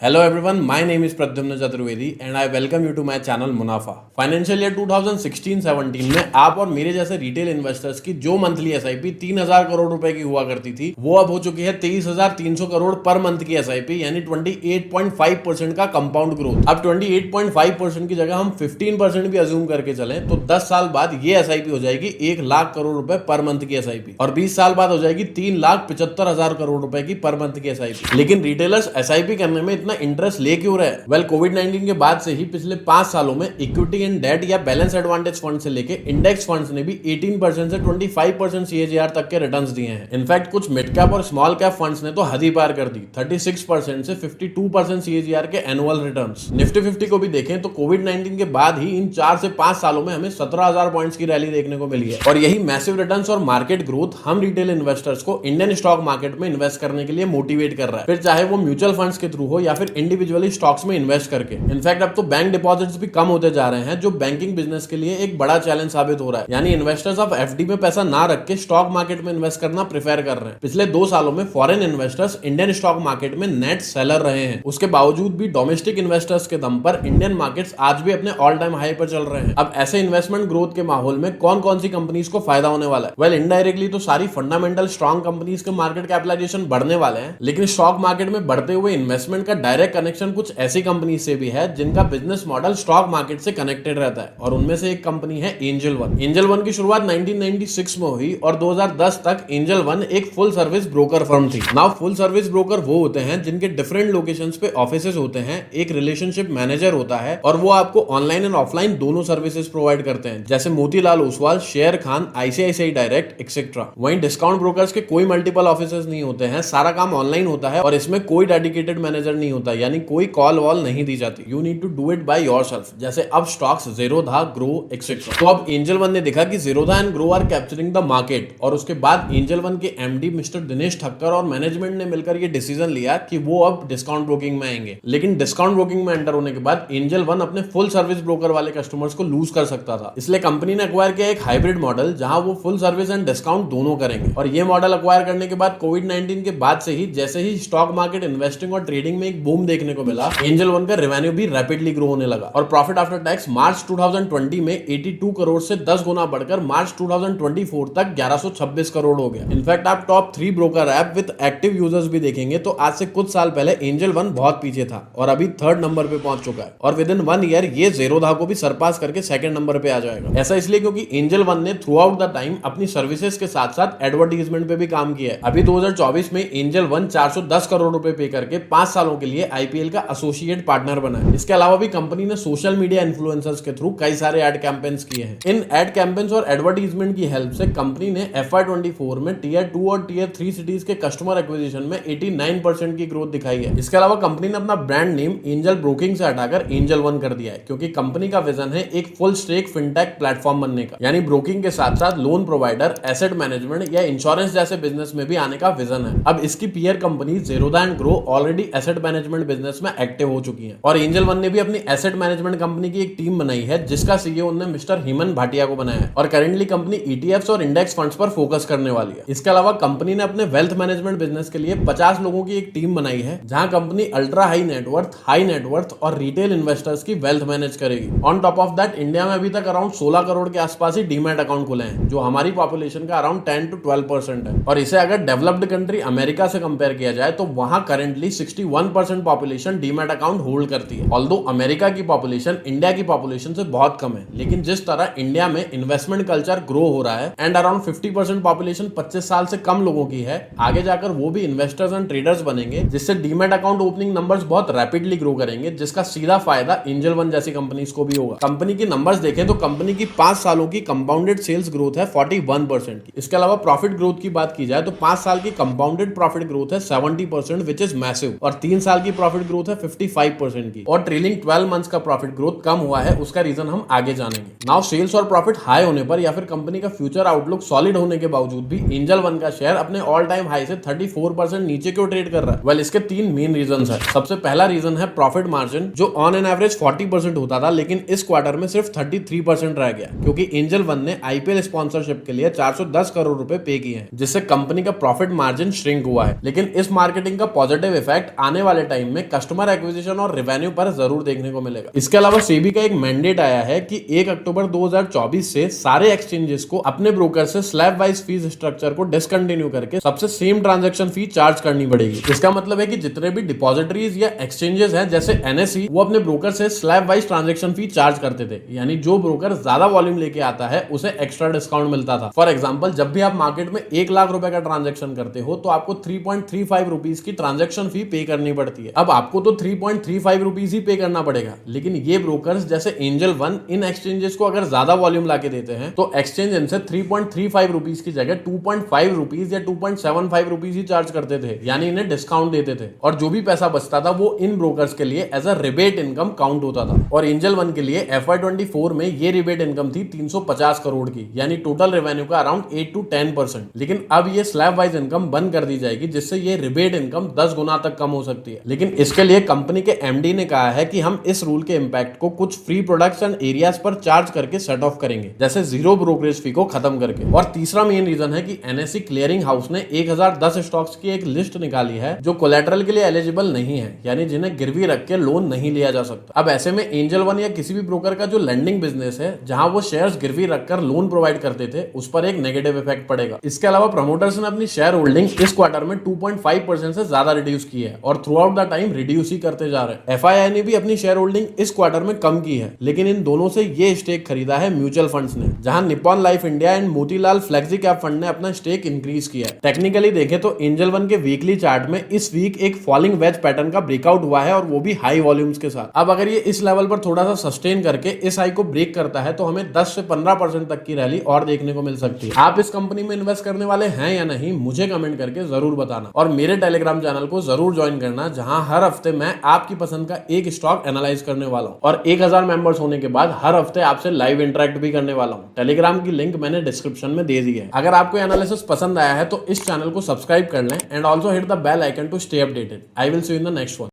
Hello everyone, my name is Pradyumna Chaturvedi and I welcome you to my channel मुनाफा। Financial year 2016-17 में आप और मेरे जैसे रिटेल इन्वेस्टर्स की जो मंथली एसआईपी 3000 करोड़ रुपए की हुआ करती थी वो अब हो चुकी है 23,300 करोड़ पर मंथ की एसआईपी, यानी 28.5% का कंपाउंड ग्रोथ। अब 28.5% की जगह हम 15% भी अज्यूम करके चलें तो 10 साल बाद ये एसआईपी हो जाएगी 1 लाख करोड़ रुपए पर मंथ की एसआईपी और 20 साल बाद हो जाएगी 3,75,000 करोड़ रुपए की पर मंथ की एसआईपी। लेकिन रिटेलर्स एसआईपी करने में इतना इंटरेस्ट ले क्यों रहे? वेल, कोविड-19 के बाद से ही पिछले 5 सालों में इक्विटी एंड डेट या बैलेंस एडवांटेज फंड से लेके इंडेक्स फंड्स ने भी 18% से 25% सीएजीआर तक के रिटर्न्स दिए हैं। इनफैक्ट कुछ मिड कैप और स्मॉल कैप फंड्स ने तो हद ही पार कर दी, 36% से 52% सीएजीआर के एनुअल रिटर्न्स। निफ्टी 50 को भी देखें तो कोविड-19 के बाद ही इन 4 से 5 सालों में हमें 17,000 पॉइंट्स की रैली देखने को मिली है। और यही मैसिव रिटर्न्स और मार्केट ग्रोथ हम रिटेल इन्वेस्टर्स को इंडियन स्टॉक मार्केट में इन्वेस्ट करने के लिए मोटिवेट कर रहा है, फिर चाहे वो म्यूचुअल फंड्स के थ्रू हो या फिर इंडिविजुअली स्टॉक्स में इन्वेस्ट करके। इनफैक्ट अब तो बैंक डिपॉजिट्स भी कम होते जा रहे हैं, जो बैंकिंग बिजनेस के लिए एक बड़ा चैलेंज साबित हो रहा है। यानी इन्वेस्टर्स अब एफडी में पैसा ना रख के स्टॉक मार्केट में इन्वेस्ट करना प्रेफर कर रहे हैं। पिछले 2 सालों में foreign investors Indian stock market में नेट सेलर रहे हैं। उसके बावजूद भी डोमेस्टिक इन्वेस्टर्स के दम पर इंडियन मार्केट्स आज भी अपने ऑल टाइम हाई पर चल रहे हैं। अब ऐसे इन्वेस्टमेंट ग्रोथ के माहौल में कौन कौन सी कंपनीज को फायदा होने वाला है? वेल, इनडायरेक्टली तो सारी फंडामेंटल स्ट्रॉन्ग कंपनीज के मार्केट कैपिटलाइजेशन बढ़ने वाले हैं, लेकिन स्टॉक मार्केट में बढ़ते हुए इन्वेस्टमेंट का डायरेक्ट कनेक्शन कुछ ऐसी कंपनी से भी है जिनका बिजनेस मॉडल स्टॉक मार्केट से कनेक्टेड रहता है, और उनमें से एक कंपनी है एंजल वन। एंजल वन की शुरुआत 1996 में हुई और 2010 तक एंजल वन एक फुल सर्विस ब्रोकर फर्म थी। नाउ फुल सर्विस ब्रोकर वो होते हैं जिनके डिफरेंट लोकेशंस पे ऑफिसेज होते हैं, एक रिलेशनशिप मैनेजर होता है और वो आपको ऑनलाइन एंड ऑफलाइन दोनों सर्विसेज प्रोवाइड करते हैं, जैसे Motilal Oswal, share Khan, ICICI direct etcetera. वहीं डिस्काउंट ब्रोकर्स के कोई मल्टीपल ऑफिसेज नहीं होते हैं, सारा काम ऑनलाइन होता है और इसमें कोई डेडिकेटेड मैनेजर नहीं होता, यानी कोई कॉल वॉल नहीं दी जाती। You need to do it by yourself, जैसे अब स्टॉक्स ज़ीरोधा, ग्रो एक्सेट्रा। तो अब एंजल वन ने देखा कि Zerodha and Groww are capturing the market, और उसके बाद एंजल वन के एमडी मिस्टर दिनेश ठक्कर और मैनेजमेंट ने मिलकर ये डिसीजन लिया कि वो अब डिस्काउंट ब्रोकिंग में आएंगे। लेकिन डिस्काउंट ब्रोकिंग में एंटर होने के बाद एंजल वन अपने फुल सर्विस ब्रोकर वाले कस्टमर्स को लूज कर सकता था, इसलिए कंपनी ने एक्वायर किया एक हाइब्रिड मॉडल जहां वो फुल सर्विस एंड डिस्काउंट दोनों करेंगे। और ये मॉडल एक्वायर करने के बाद कोविड-19 के बाद से ही जैसे ही स्टॉक मार्केट इन्वेस्टिंग और ट्रेडिंग में एक बूम देखने को मिला, एंजल वन का रेवेन्यू भी रैपिडली ग्रो होने लगा और प्रॉफिट आफ्टर टैक्स मार्च 2020 में 82 करोड़ से 10 गुना बढ़कर मार्च 2024 तक 1126 करोड़ हो गया। इनफैक्ट आप top 3 broker app with active users भी देखेंगे तो आज से कुछ साल पहले एंजल वन बहुत पीछे था और अभी 3rd नंबर पे पहुंच चुका है, और विद इन 1 ईयर ये ज़ीरोधा को भी सरपास करके 2nd नंबर पे आ जाएगा। ऐसा इसलिए क्योंकि एंजल वन ने थ्रू आउट द टाइम अपनी सर्विसेज के साथ साथ एडवर्टाइजमेंट पे भी काम किया है। अभी 2024 में एंजल वन 410 करोड़ रुपए पे करके 5 सालों के लिए आईपीएल का एसोसिएट पार्टनर बना है। इसके अलावा भी कंपनी ने सोशल मीडिया इन्फ्लुएंसर्स के थ्रू कई सारे एड कैंपेन्स किए हैं। इन एड कैंपेन्स और एडवर्टाइजमेंट की हेल्प से कंपनी ने FY24 में टियर 2 और टियर 3 सिटीज के कस्टमर एक्विजिशन में 89% की ग्रोथ दिखाई है। इसके अलावा कंपनी ने अपना ब्रांड नेम एंजल ब्रोकिंग से हटाकर एंजल वन कर दिया है, क्योंकि कंपनी का विजन है एक फुल स्टेक फिनटेक प्लेटफॉर्म बनने का, यानी ब्रोकिंग के साथ साथ लोन प्रोवाइडर, एसेट मैनेजमेंट या इंश्योरेंस जैसे बिजनेस में भी आने का विजन है। अब इसकी peer company Zerodha and grow already asset management business में एक्टिव हो चुकी है, और एंजल वन ने भी अपनी एसेट मैनेजमेंट कंपनी की एक टीम बनाई है जिसका सीईओ ने मिस्टर हेमन भाटिया को बनाया है, और करेंटली कंपनी ईटीएफ्स और इंडेक्स फंड्स पर फोकस करने वाली है। इसके अलावा कंपनी ने अपने वेल्थ मैनेजमेंट बिजनेस के लिए 50 लोगों की एक टीम बनाई है, जहां कंपनी अल्ट्रा हाई नेटवर्थ और रिटेल इन्वेस्टर्स की वेल्थ मैनेज करेगी। On top of that India में अभी तक अराउंड 16 करोड़ के आसपास ही डीमैट अकाउंट खुले हैं, जो हमारी पॉपुलेशन का अराउंड 10 to 12% है। और इसे अगर डेवलप्ड कंट्री अमेरिका से कंपेयर किया जाए तो वहां currently 61% population demat account hold करती है। ऑल्दो अमेरिका की पॉपुलेशन इंडिया की पॉपुलेशन से बहुत कम है, लेकिन जिस तरह इंडिया में इन्वेस्टमेंट कल्चर ग्रो हो रहा है एंड अराउंड 50% पॉपुलेशन 25 साल से कम लोगों की है, आगे जाकर वो भी इन्वेस्टर्स एंड ट्रेडर्स बनेंगे, जिससे डीमैट अकाउंट ओपनिंग नंबर्स बहुत रैपिडली ग्रो करेंगे, जिसका सीधा फायदा एंजल वन जैसी कंपनीज को भी होगा। कंपनी की नंबर्स देखें तो कंपनी की 5 सालों की कंपाउंडेड सेल्स ग्रोथ है 41% की। इसके अलावा प्रॉफिट ग्रोथ की बात की जाए तो 5 साल की कंपाउंडेड प्रॉफिट ग्रोथ है 70% विच इज मैसिव, और 3 साल की प्रॉफिट ग्रोथ है 55% की, और ट्रेलिंग 12 मंथ्स का प्रॉफिट ग्रोथ कम हुआ है, उसका रीजन हम आगे जानेंगे। नाउ सेल्स और प्रॉफिट हाई होने पर या फिर कंपनी का फ्यूचर आउटलुक सॉलिड होने के बावजूद भी एंजल वन का शेयर अपने ऑल टाइम हाई से 34% नीचे क्यों ट्रेड कर रहा है? वेल, इसके 3 मेन रीजन है। सबसे पहला रीजन है प्रॉफिट मार्जिन, जो ऑन एन एवरेज 40% होता था, लेकिन इस क्वार्टर में सिर्फ 33% रह गया, क्योंकि एंजल वन ने आईपीएल स्पॉन्सरशिप के लिए 410 करोड़ रुपए पे किए हैं, जिससे कंपनी का प्रॉफिट मार्जिन श्रिंक हुआ है। लेकिन इस मार्केटिंग का पॉजिटिव इफेक्ट आने वाले वाले टाइम में कस्टमर एक्विजिशन और रेवेन्यू पर जरूर देखने को मिलेगा। इसके अलावा सेबी का एक मैंडेट आया है कि 1 अक्टूबर 2024 से सारे एक्सचेंजेस को अपने ब्रोकर से स्लैब वाइज फीस स्ट्रक्चर को डिसकंटिन्यू करके सबसे सेम ट्रांजैक्शन फी चार्ज करनी पड़ेगी। इसका मतलब है कि जितने भी डिपॉजिटरीज या एक्सचेंजेस हैं जैसे एनएसई, वो अपने ब्रोकर से slab wise transaction fee charge करते थे, यानी जो ब्रोकर ज्यादा वॉल्यूम लेके आता है उसे एक्स्ट्रा डिस्काउंट मिलता था। फॉर एग्जांपल, जब भी आप मार्केट में 1 लाख रुपए का ट्रांजैक्शन करते हो तो आपको 3.35 रुपीज की ट्रांजैक्शन फी पे करनी पड़ती है। अब आपको तो 3.35 रुपीज ही पे करना पड़ेगा, लेकिन ये ब्रोकर्स जैसे एंजल वन इन एक्सचेंजेस को अगर ज्यादा वॉल्यूम लाके देते हैं तो एक्सचेंज इनसे 3.35 रुपीज की जगह 2.5 रुपीज या 2.75 रुपीज ही चार्ज करते थे, यानी इन्हें डिस्काउंट देते थे। और जो भी पैसा बचता था वो इन ब्रोकर्स के लिए as a rebate income count होता था। और एंजल वन के लिए FY24 में ये रिबेट इनकम थी 350 करोड़ की, यानी टोटल रेवेन्यू का अराउंड 8 to 10%। लेकिन अब ये स्लैब वाइज इनकम बंद कर दी जाएगी, जिससे ये रिबेट इनकम 10 गुना तक कम हो सकती है। लेकिन इसके लिए कंपनी के एमडी ने कहा है कि हम इस रूल के इंपैक्ट को कुछ फ्री प्रोडक्ट्स एंड एरियाज पर चार्ज करके सेट ऑफ करेंगे, जैसे जीरो ब्रोकरेज फी को खत्म करके। और तीसरा मेन रीजन है कि एनएसई क्लियरिंग हाउस ने 1010 स्टॉक्स की एक लिस्ट निकाली है जो कोलैटरल के लिए एलिजिबल नहीं है, यानी जिन्हें गिरवी रख के लोन नहीं लिया जा सकता। अब ऐसे में एंजल वन या किसी भी ब्रोकर का जो लेंडिंग बिजनेस है, जहां वो शेयर्स गिरवी रखकर लोन प्रोवाइड करते थे, उस पर एक नेगेटिव इफेक्ट पड़ेगा। इसके अलावा प्रमोटर्स ने अपनी शेयर होल्डिंग इस क्वार्टर में 2.5% से ज्यादा रिड्यूस की है और throughout the time reduce ही करते जा रहे हैं। एफआईआई ने भी अपनी शेयर होल्डिंग इस क्वार्टर में कम की है, लेकिन इन दोनों से ये स्टेक खरीदा है म्यूचुअल फंड्स ने, जहां Nippon life India and Motilal flexi cap fund ने अपना स्टेक इंक्रीज किया है। टेक्निकली देखें तो एंजल वन के वीकली चार्ट में इस वीक एक फॉलिंग वेज पैटर्न का ब्रेकआउट हुआ है, और वो भी हाई वॉल्यूम्स के साथ। अब अगर ये इस लेवल पर थोड़ा सा सस्टेन करके इस हाई को ब्रेक करता है तो हमें 10 से 15% तक की रैली और देखने को मिल सकती है। आप इस कंपनी में इन्वेस्ट करने वाले हैं या नहीं, मुझे कमेंट करके जरूर बताना, और मेरे टेलीग्राम चैनल को जरूर ज्वाइन करना, जहां हर हफ्ते मैं आपकी पसंद का एक स्टॉक एनालाइज करने वाला हूं, और 1000 मेंबर्स होने के बाद हर हफ्ते आपसे लाइव इंटरेक्ट भी करने वाला हूं। टेलीग्राम की लिंक मैंने डिस्क्रिप्शन में दे दी है। अगर आपको एनालिसिस पसंद आया है तो इस चैनल को सब्सक्राइब कर लें and also hit the bell icon to stay updated. I will see you in the next one.